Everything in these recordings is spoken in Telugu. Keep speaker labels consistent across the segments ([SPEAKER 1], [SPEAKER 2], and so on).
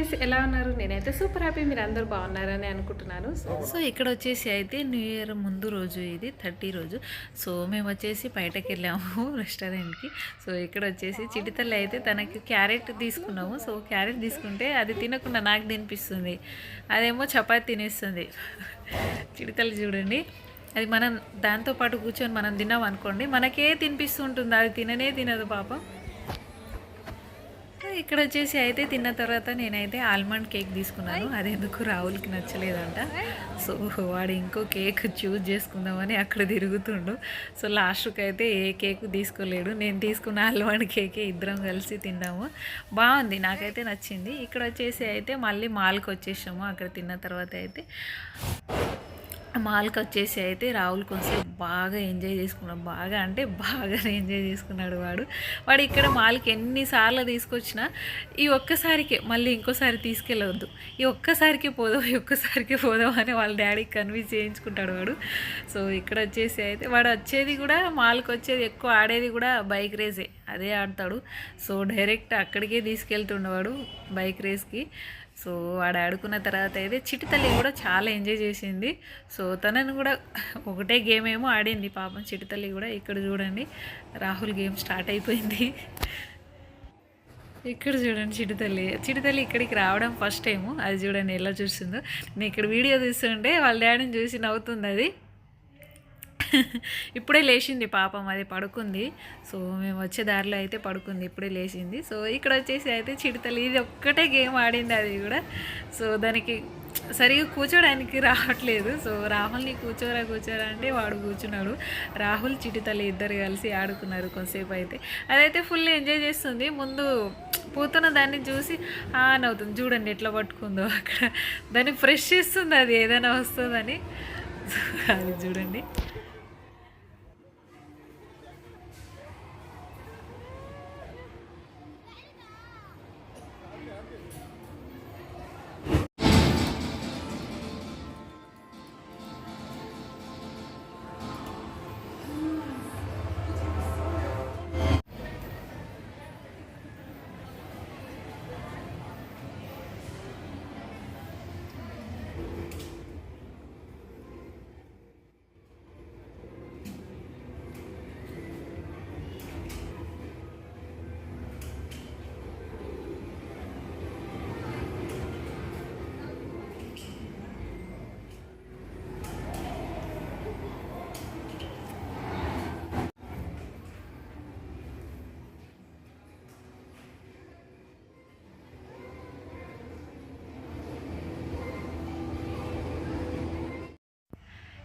[SPEAKER 1] గైస్, ఎలా ఉన్నారు? నేనైతే సూపర్ హ్యాపీ, మీరు అందరూ బాగున్నారని అనుకుంటున్నాను.
[SPEAKER 2] సో ఇక్కడ వచ్చేసి అయితే న్యూ ఇయర్ ముందు రోజు, ఇది 30 రోజు. సో మేము వచ్చేసి బయటకు వెళ్ళాము రెస్టారెంట్కి. సో ఇక్కడ వచ్చేసి చిటితల్లి అయితే తనకి క్యారెట్ తీసుకున్నాము. సో క్యారెట్ తీసుకుంటే అది తినకుండా నాకు తినిపిస్తుంది, అదేమో చపాతి తినేస్తుంది. చిటితల్లి చూడండి, అది మనం దాంతోపాటు కూర్చొని మనం తిన్నాం అనుకోండి, మనకే తినిపిస్తుంటుంది, అది తిననే తినదు పాపం. ఇక్కడ వచ్చేసి అయితే తిన్న తర్వాత నేనైతే ఆల్మండ్ కేక్ తీసుకున్నాను. అది ఎందుకు రాహుల్కి నచ్చలేదంట. సో వాడు ఇంకో కేక్ చూజ్ చేసుకుందామని అక్కడ తిరుగుతుండు. సో లాస్ట్కి అయితే ఏ కేక్ తీసుకోలేడు. నేను తీసుకున్న ఆల్మండ్ కేకే ఇద్దరం కలిసి తిన్నాము. బాగుంది, నాకైతే నచ్చింది. ఇక్కడ వచ్చేసి అయితే మళ్ళీ మాల్కి వచ్చేసాము. అక్కడ తిన్న తర్వాత అయితే మాల్కి వచ్చేసి అయితే రాహుల్ కొంచెం బాగా ఎంజాయ్ చేసుకున్నాడు. బాగా అంటే బాగానే ఎంజాయ్ చేసుకున్నాడు వాడు ఇక్కడ మాల్కి ఎన్నిసార్లు తీసుకొచ్చినా ఈ ఒక్కసారికే మళ్ళీ ఇంకోసారి తీసుకెళ్ళవద్దు, ఈ ఒక్కసారికే పోదాం అని వాళ్ళ డాడీకి కన్విన్స్ చేయించుకుంటాడు వాడు. సో ఇక్కడ వచ్చేసి అయితే వాడు వచ్చేది కూడా మాల్కి వచ్చేది ఎక్కువ ఆడేది కూడా బైక్ రేసే, అదే ఆడతాడు. సో డైరెక్ట్ అక్కడికే తీసుకెళ్తుండేవాడు బైక్ రేస్కి. సో వాడు ఆడుకున్న తర్వాత అయితే చిటితల్లి కూడా చాలా ఎంజాయ్ చేసింది. సో తనను కూడా ఒకటే గేమ్ ఏమో ఆడింది పాపం చిటితల్లి కూడా. ఇక్కడ చూడండి, రాహుల్ గేమ్ స్టార్ట్ అయిపోయింది. ఇక్కడ చూడండి, చిటితల్లి ఇక్కడికి రావడం ఫస్ట్ టైము. అది చూడండి ఎలా చూస్తుందో. నేను ఇక్కడ వీడియో తీస్తుంటే వాళ్ళ డాడీని చూసి నవ్వుతుంది అది. ఇప్పుడే లేచింది పాపం, అది పడుకుంది. సో మేము వచ్చే దారిలో అయితే పడుకుంది, ఇప్పుడే లేచింది. సో ఇక్కడ వచ్చేసి అయితే చిడతలు ఇది ఒక్కటే గేమ్ ఆడింది అది కూడా. సో దానికి సరిగా కూర్చోడానికి రావట్లేదు. సో రాహుల్ని కూర్చోరా అంటే వాడు కూర్చున్నాడు. రాహుల్ చిటితల్లి ఇద్దరు కలిసి ఆడుకున్నారు కొంతసేపు అయితే. అదైతే ఫుల్ ఎంజాయ్ చేస్తుంది. ముందు పోతున్న దాన్ని చూసి నవ్వుతుంది. చూడండి ఎట్లా పట్టుకుందో అక్కడ, దాన్ని ఫ్రెష్ చేస్తుంది అది ఏదైనా వస్తుందని. అది చూడండి.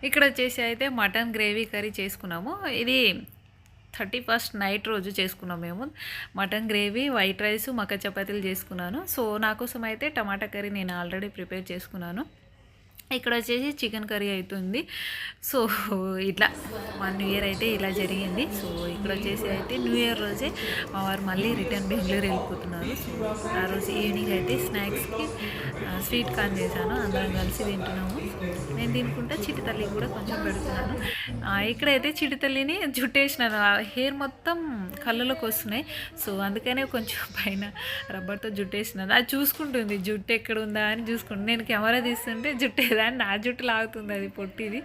[SPEAKER 2] ఇక్కడ వచ్చేసి అయితే మటన్ గ్రేవీ కర్రీ చేసుకున్నాము. ఇది 31st నైట్ రోజు చేసుకున్నాం మేము. మటన్ గ్రేవీ, వైట్ రైస్, మక్క చపాతీలు చేసుకున్నాను. సో నా కోసం అయితే టమాటా కర్రీ నేను ఆల్రెడీ ప్రిపేర్ చేసుకున్నాను. ఇక్కడ వచ్చేసి చికెన్ కర్రీ అవుతుంది. సో ఇట్లా 1 ఇయర్ అయితే ఇలా జరిగింది. సో ఇక్కడ వచ్చేసి అయితే న్యూ ఇయర్ రోజే మా వారు మళ్ళీ రిటర్న్ బెంగళూరు వెళ్ళిపోతున్నారు. సో ఆ రోజు ఈవినింగ్ అయితే స్నాక్స్కి స్వీట్ కార్న్ చేశాను, అందరం కలిసి తింటున్నాము. నేను తినుకుంటే చిటితల్లికి కూడా కొంచెం పెడుతున్నాను. ఇక్కడైతే చిటితల్లిని జుట్టేసినాను, హెయిర్ మొత్తం కళ్ళలోకి వస్తున్నాయి. సో అందుకనే కొంచెం పైన రబ్బర్తో జుట్టేసినాను. అది చూసుకుంటుంది జుట్టు ఎక్కడ ఉందా అని చూసుకుంటుంది. నేను కెమెరా తీస్తుంటే జుట్టు ఏదని నా జుట్టు లాగుతుంది, అది పొట్టిది.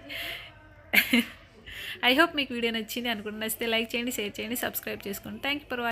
[SPEAKER 2] ఐ హోప్ మీకు వీడియో నచ్చింది అనుకుంటున్నా. నచ్చితే లైక్ చేయండి, షేర్ చేయండి, సబ్స్క్రైబ్ చేసుకోండి. Thank you for watching.